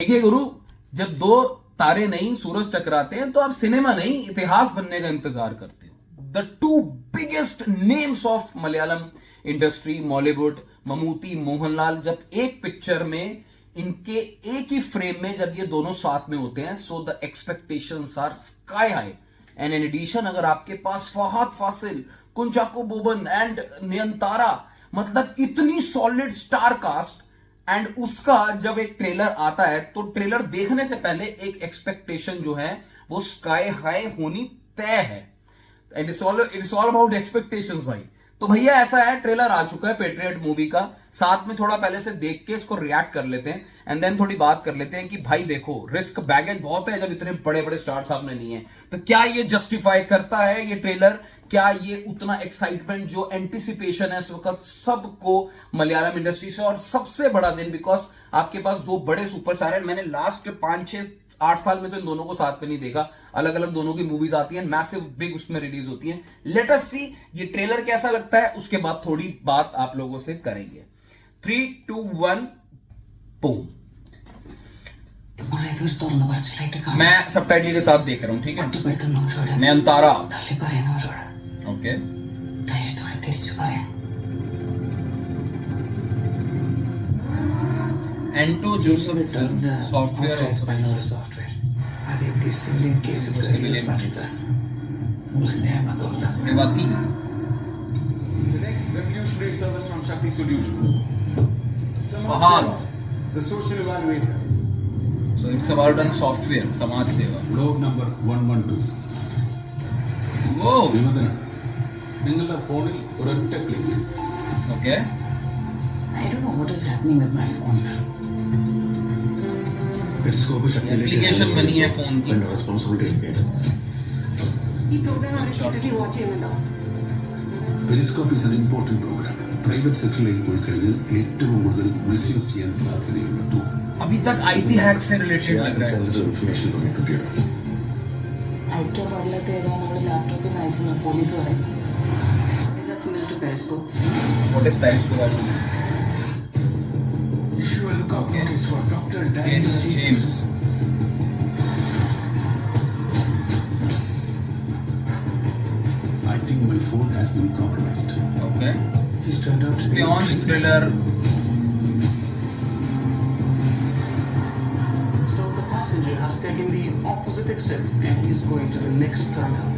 देखिए गुरु, जब दो तारे नहीं सूरज टकराते हैं तो आप सिनेमा नहीं इतिहास बनने का इंतजार करते हो। The two biggest names of Malayalam industry Mollywood, Mammootty Mohanlal, जब एक पिक्चर में इनके एक ही फ्रेम में जब ये दोनों साथ में होते हैं, so the expectations are sky high. And in addition अगर आपके पास फहद फासिल, कुंचाको बोबन एंड नयनतारा, मतलब इतनी सॉलिड स्टार कास्ट, एंड उसका जब एक ट्रेलर आता है तो ट्रेलर देखने से पहले एक एक्सपेक्टेशन जो है वो स्काई हाई होनी तय है। And it's all about expectations भाई। तो भैया ऐसा है, ट्रेलर आ चुका है पेट्रियट मूवी का, साथ में थोड़ा पहले से देख के इसको रिएक्ट कर लेते हैं एंड देन थोड़ी बात कर लेते हैं कि भाई देखो रिस्क बैगेज बहुत है जब इतने बड़े बड़े स्टार सामने नहीं है, तो क्या ये जस्टिफाई करता है ये ट्रेलर, क्या ये उतना एक्साइटमेंट जो एंटिसिपेशन है इस वक्त सबको मलयालम इंडस्ट्री से। और सबसे बड़ा दिन बिकॉज आपके पास दो बड़े सुपरस्टार हैं। मैंने लास्ट 5-6-8 साल में तो इन दोनों को साथ में नहीं देखा, अलग अलग दोनों की मूवीज आती हैं, मैसिव बिग उसमें रिलीज होती हैं। लेट अस सी ये ट्रेलर कैसा लगता है, उसके बाद थोड़ी बात आप लोगों से करेंगे। 3, 2, 1 बूम। मैं सबटाइटल के साथ देख रहा हूं, ठीक है। मैं Antara, okay. Anto Joseph software software. அது எப்படி சிவிலியன் கேஸுக்கு யூஸ் பண்ணுறது முஸ்லிம் அதோட Rewati. The next revolutionary service from Shakti Solutions. Fahad. The social evaluator. So it's about on software, समाज सेवा। Log number 112. वो വിമതന നിങ്ങളുടെ ഫോണിൽ ഒരൊറ്റ click. Okay. I don't know what is happening with my phone. Periscope ശക്തിയിലേക്ക് application बनी है phone की। റെസ്പോൺസിബിലിറ്റി എടുക്കേണ്ടത്. ഈ പ്രോഗ്രാം അവരെ സെക്രട്ടറി വാച്ച് ചെയ്യുന്നുണ്ടോ? Periscope is an important programme. Private സെക്ടറിലേക്ക് പോയി കഴിഞ്ഞാൽ ഏറ്റവും കൂടുതൽ മിസ്യൂസ് ചെയ്യാൻ സാധ്യതയുള്ള ടൂൾ. अभी तक आईटी हैक से रिलेटेड लग रहा है। സെൻസിറ്റീവ് ഇൻഫർമേഷൻ കിട്ടിയത് ഹൈദരാബാദിലത്തെ ഏതാണ് അവിടെ ലാപ്ടോപ്പിൽ നിന്ന് അയച്ചെന്ന് പോലീസ് പറയുന്നു. Is that similar to Periscope? What is Periscope? Issue a lookout notice for Dr. Daniel Daniel James. James. I think my phone has been compromised. Okay. He's turned out to be Beyond thriller. So the passenger has taken the opposite exit and he's going to the next terminal.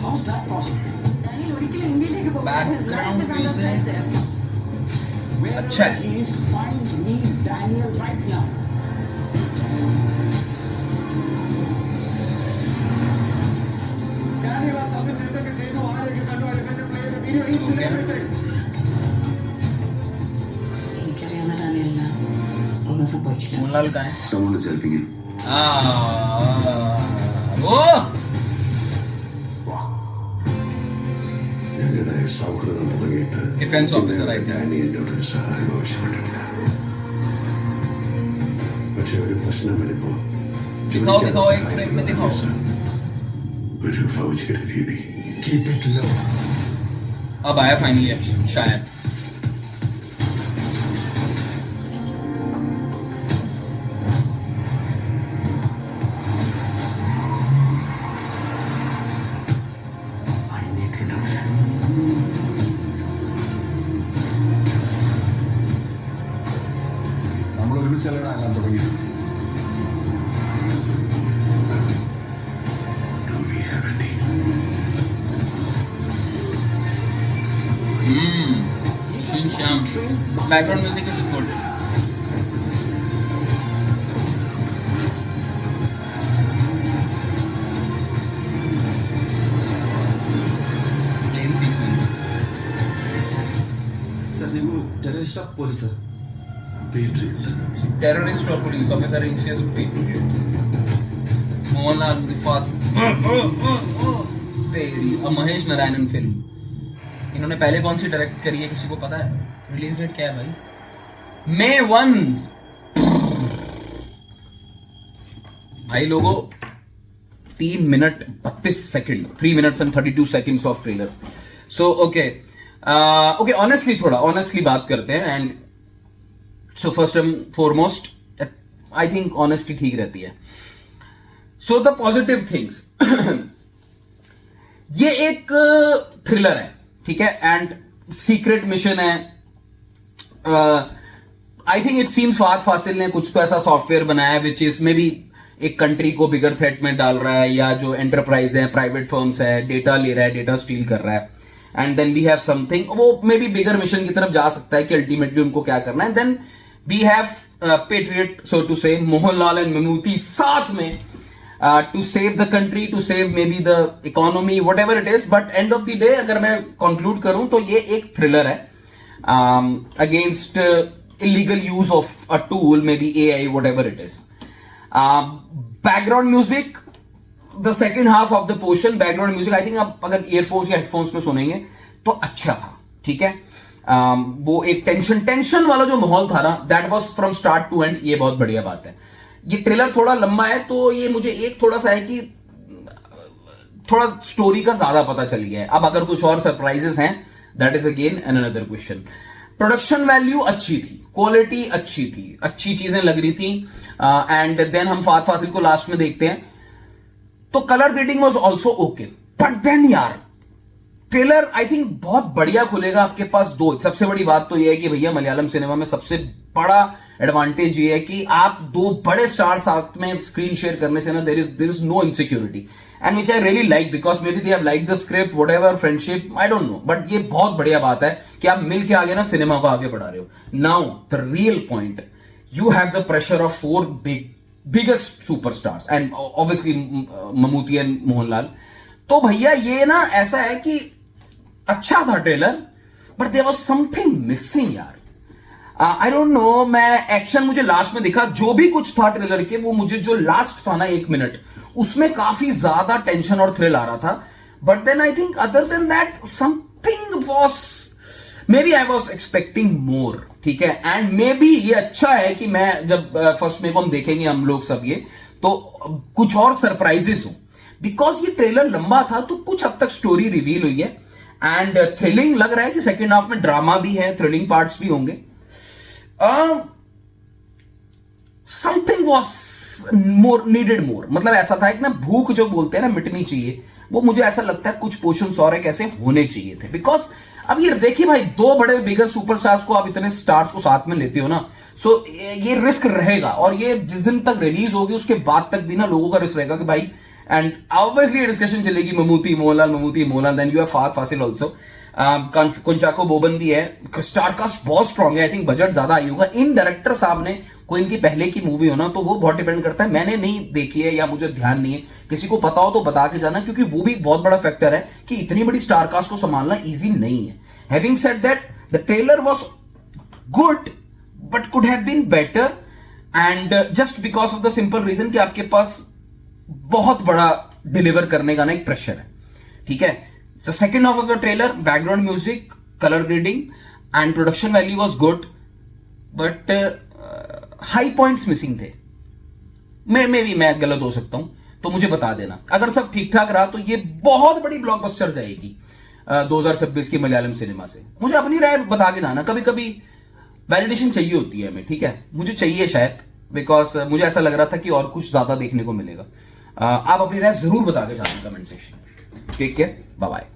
How's that possible? Daniel ഒരിക്കലും ഇന്ത്യയിലേക്ക് പോകില്ല. His life Background is under music. threat there. अच्छा He is find me Daniel right now. Daniel was up in the jail to honor again to play the video each and everything. എനിക്കറിയാവുന്ന ഡാനിയലിന് ഒന്നും സംഭവിക്കില്ല. मोहनलाल का है। Someone is helping him. वो ഞങ്ങളുടെ സൗഹൃദം തുടങ്ങിയിട്ട് Defense officer ആയിട്ട്. ഞാൻ എന്നോട് ഒരു സഹായം ആവശ്യപ്പെട്ടിട്ടില്ല. പക്ഷെ ഒരു പ്രശ്നം വരുമ്പോ दिखाओ एक फ्रेम में दिखाओ। ഒരു ഫൗജിയുടെ രീതി. Keep it low. अब आया फाइनली शायद। I need redemption. നമ്മൾ ഒരുമിച്ചല്ലാണ് ആകാൻ തുടങ്ങിയത്. Do we have a deal? Shinsham. Background music is good. Plane sequence. Sir ನೀವು ಟೆರರಿಸ್ಟ್ ಆಫ್ ಪೊಲೀಸರ್. Patriot. Terrorist or police officer insists patriot. Mohanlal रिफात तेरी। अब महेश नारायणन फिल्म इन्होंने पहले कौन सी डायरेक्ट करी है, किसी को पता है? रिलीज डेट क्या है भाई? May 1। भाई लोगों 3 minute 32 second, 3 minutes and 32 seconds of trailer. So okay honestly बात करते हैं। And so first and foremost I think honesty ठीक रहती है. सो द पॉजिटिव थिंग्स, ये एक थ्रिलर है, ठीक है, एंड सीक्रेट मिशन है. I think it seems Fahadh Faasil ने कुछ तो ऐसा सॉफ्टवेयर बनाया है विच इसमें भी एक कंट्री को बिगर थ्रेट में डाल रहा है, या जो एंटरप्राइज है, प्राइवेट फर्म्स है, डेटा ले रहा है, डेटा स्टील कर रहा है. And then we have something, वो मे बी बिगर मिशन की तरफ जा सकता है कि अल्टीमेटली उनको क्या करना है. Then we have Patriot, so to say, Mohanlal and Mammootty साथ में to save the country, to save maybe the economy, whatever it is. But end of the day अगर मैं कंक्लूड करूं तो ये एक थ्रिलर है against illegal use of a tool, maybe AI, whatever it is. Background music, the second half of the portion, background music, I think आप अगर earphones या headphones में सुनेंगे तो अच्छा था, ठीक है. वो एक टेंशन वाला जो माहौल था ना, that was from start to end, ये बहुत बढ़िया बात है. ये ट्रेलर थोड़ा लंबा है तो ये मुझे एक थोड़ा सा है कि थोड़ा स्टोरी का ज्यादा पता चल गया है. अब अगर कुछ और सरप्राइजेस हैं, that is again another question. Production value अच्छी थी, क्वालिटी अच्छी थी, अच्छी चीजें लग रही थी. एंड देन हम फहद फासिल को लास्ट में देखते हैं तो colour grading was also okay. But then यार ट्रेलर आई थिंक बहुत बढ़िया खुलेगा आपके पास. दो सबसे बड़ी बात तो ये है कि भैया मलयालम सिनेमा में सबसे बड़ा एडवांटेज ये है कि आप दो बड़े स्टार साथ में स्क्रीन शेयर करने से ना there is no insecurity, and which I really like, because maybe they have like the script, whatever, friendship, I don't know, but ये बहुत बढ़िया बात है कि आप मिल के आगे ना सिनेमा को आगे बढ़ा रहे हो. Now the real point, you have the pressure of 4 biggest superstars and obviously Mammootty and Mohanlal. तो भैया ये ना ऐसा है कि अच्छा था trailer, but there was something missing यार. आई डोंट नो, मैं एक्शन मुझे लास्ट में दिखा, जो भी कुछ था ट्रेलर के, वो मुझे जो लास्ट था ना 1 मिनट, उसमें काफी ज्यादा टेंशन और थ्रिल आ रहा था. But then I think other than that something was, maybe I was expecting more, ठीक है. एंड मे बी ये अच्छा है कि मैं जब फर्स्ट में को हम देखेंगे हम लोग सब ये, तो कुछ और सरप्राइजेस हो, बिकॉज ये ट्रेलर लंबा था तो कुछ हद तक स्टोरी रिवील हुई है. एंड थ्रिलिंग लग रहा है कि सेकेंड हाफ में ड्रामा भी है, थ्रिलिंग पार्ट्स भी होंगे. Something was more, needed more. मतलब ऐसा था एक ना भूख जो बोलते हैं ना मिटनी चाहिए, वो मुझे ऐसा लगता है कुछ पोर्शंस और एक ऐसे होने चाहिए थे. बिकॉज अब ये देखिए भाई, 2 बड़े बिगर सुपरस्टार्स को आप इतने स्टार्स को साथ में लेते हो ना, सो ये रिस्क रहेगा. और ये जिस दिन तक रिलीज होगी उसके बाद तक भी ना लोगों का रिस्क रहेगा कि भाई, एंड ऑब्वियसली डिस्कशन चलेगी Mammootty Mohanlal, then you have Fahadh Faasil also. Kunchacko Boban भी है, स्टार कास्ट बहुत स्ट्रांग है. आई थिंक बजट ज्यादा आई होगा. इन डायरेक्टर साहब ने कोई इनकी पहले की मूवी हो ना तो वो बहुत डिपेंड करता है. मैंने नहीं देखी है या मुझे ध्यान नहीं है, किसी को पता हो तो बता के जाना, क्योंकि वो भी बहुत बड़ा फैक्टर है कि इतनी बड़ी स्टार कास्ट को संभालना इजी नहीं है. Having said that, the trailer was good but could have been better, and just because of the simple reason कि आपके पास बहुत बड़ा डिलीवर करने का ना एक प्रेशर है, ठीक है. So second half of the trailer, background music, color grading and production value was good, but high points missing थे. मैं गलत हो सकता हूं तो मुझे बता देना. अगर सब ठीक ठाक रहा तो ये बहुत बड़ी ब्लॉकबस्टर जाएगी 2026 की मलयालम सिनेमा से. मुझे अपनी राय बता के जाना. कभी कभी वैलिडेशन चाहिए होती है हमें, ठीक है, मुझे चाहिए शायद, बिकॉज मुझे ऐसा लग रहा था कि और कुछ ज्यादा देखने को मिलेगा. आप अपनी राय जरूर बता के जाना comment section. Take care, bye bye.